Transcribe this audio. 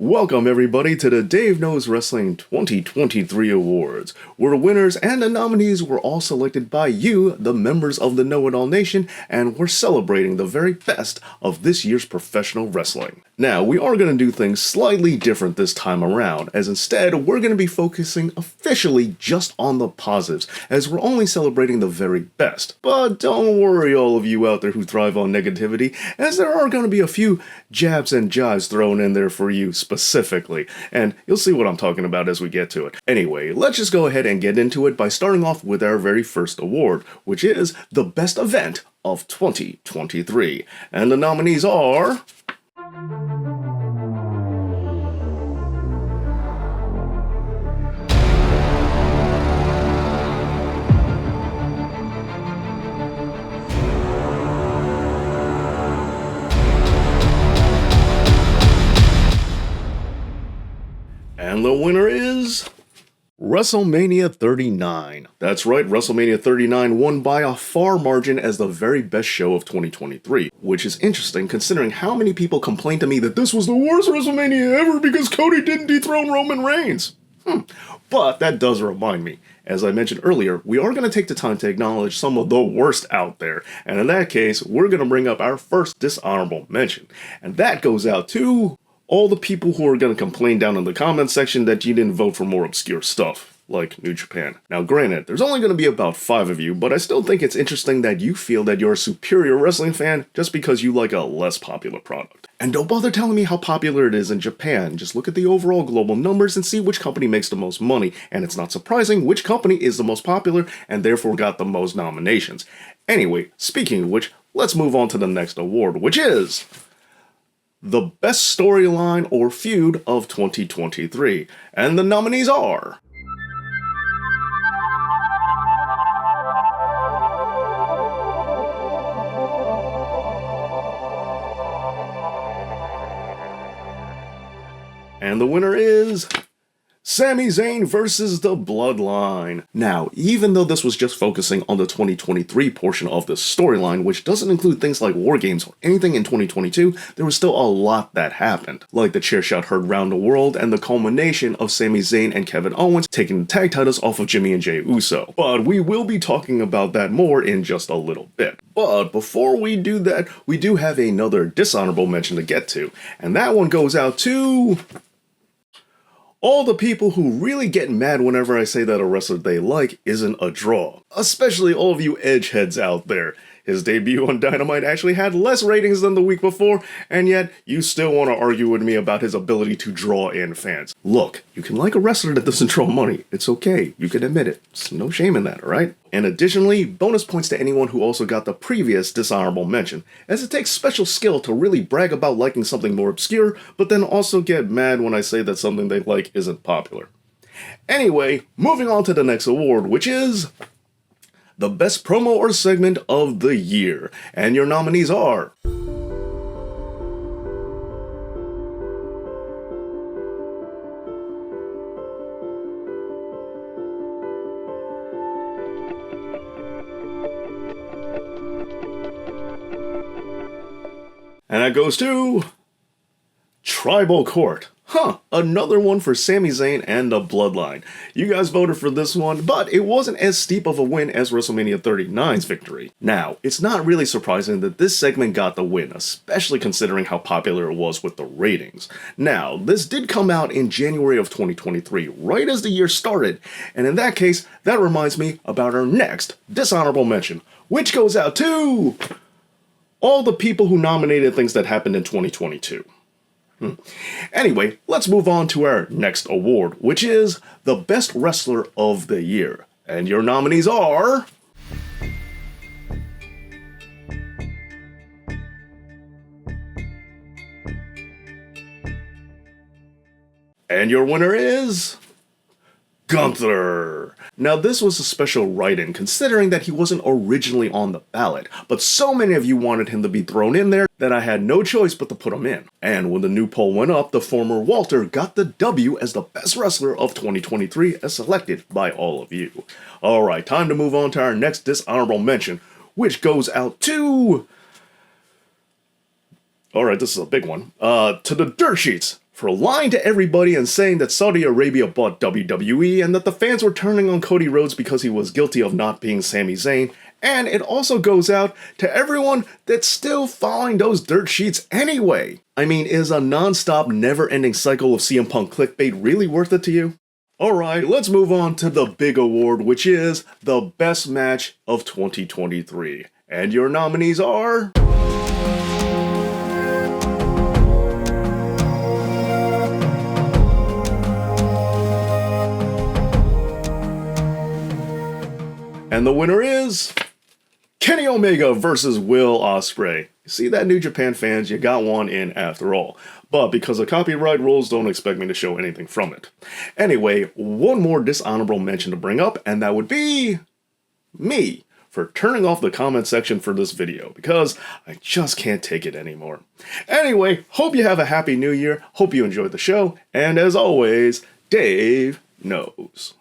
Welcome everybody to the Dave Knows Wrestling 2023 Awards, where winners and the nominees were all selected by you, the members of the Know-It-All Nation, and we're celebrating the very best of this year's professional wrestling. Now, we are going to do things slightly different this time around, as instead we're going to be focusing officially just on the positives, as we're only celebrating the very best. But don't worry all of you out there who thrive on negativity, as there are going to be a few jabs and jives thrown in there for you specifically, and you'll see what I'm talking about as we get to it. Anyway, let's just go ahead and get into it by starting off with our very first award, which is the best event of 2023. And the nominees are... And the winner is... WrestleMania 39. That's right, WrestleMania 39 won by a far margin as the very best show of 2023, which is interesting considering how many people complained to me that this was the worst WrestleMania ever because Cody didn't dethrone Roman Reigns. But that does remind me, as I mentioned earlier, we are going to take the time to acknowledge some of the worst out there, and in that case, we're going to bring up our first dishonorable mention, and that goes out to... all the people who are going to complain down in the comment section that you didn't vote for more obscure stuff, like New Japan. Now granted, there's only going to be about 5 of you, but I still think it's interesting that you feel that you're a superior wrestling fan just because you like a less popular product. And don't bother telling me how popular it is in Japan, just look at the overall global numbers and see which company makes the most money, and it's not surprising which company is the most popular and therefore got the most nominations. Anyway, speaking of which, let's move on to the next award, which is... the best storyline or feud of 2023, and the nominees are... and the winner is... Sami Zayn versus the Bloodline. Now, even though this was just focusing on the 2023 portion of the storyline, which doesn't include things like War Games or anything in 2022, there was still a lot that happened. Like the chair shot heard round the world and the culmination of Sami Zayn and Kevin Owens taking the tag titles off of Jimmy and Jey Uso. But we will be talking about that more in just a little bit. But before we do that, we do have another dishonorable mention to get to, and that one goes out to... all the people who really get mad whenever I say that a wrestler they like isn't a draw. Especially all of you edgeheads out there. His debut on Dynamite actually had less ratings than the week before, and yet you still want to argue with me about his ability to draw in fans. Look, you can like a wrestler that doesn't draw money. It's okay. You can admit it. There's no shame in that, alright? And additionally, bonus points to anyone who also got the previous dishonorable mention, as it takes special skill to really brag about liking something more obscure, but then also get mad when I say that something they like isn't popular. Anyway, moving on to the next award, which is... the best promo or segment of the year, and your nominees are... and that goes to... Tribal Court. Another one for Sami Zayn and the Bloodline. You guys voted for this one, but it wasn't as steep of a win as WrestleMania 39's victory. Now, it's not really surprising that this segment got the win, especially considering how popular it was with the ratings. Now, this did come out in January of 2023, right as the year started, and in that case, that reminds me about our next dishonorable mention, which goes out to... all the people who nominated things that happened in 2022. Anyway, let's move on to our next award, which is the Best Wrestler of the Year. And your nominees are... and your winner is... Gunther. Now this was a special write-in considering that he wasn't originally on the ballot, but so many of you wanted him to be thrown in there that I had no choice but to put him in. And when the new poll went up, the former Walter got the W as the best wrestler of 2023 as selected by all of you. Alright, time to move on to our next dishonorable mention, which goes out to... alright, this is a big one. To the Dirt Sheets for lying to everybody and saying that Saudi Arabia bought WWE and that the fans were turning on Cody Rhodes because he was guilty of not being Sami Zayn. And it also goes out to everyone that's still following those dirt sheets anyway. I mean, is a non-stop, never-ending cycle of CM Punk clickbait really worth it to you? Alright, let's move on to the big award, which is the best match of 2023. And your nominees are... And the winner is... Kenny Omega versus Will Ospreay. See that, New Japan fans? You got one in after all. But because of copyright rules, don't expect me to show anything from it. Anyway, one more dishonorable mention to bring up, and that would be... me, for turning off the comment section for this video, because I just can't take it anymore. Anyway, hope you have a happy new year, hope you enjoyed the show, and as always, Dave knows.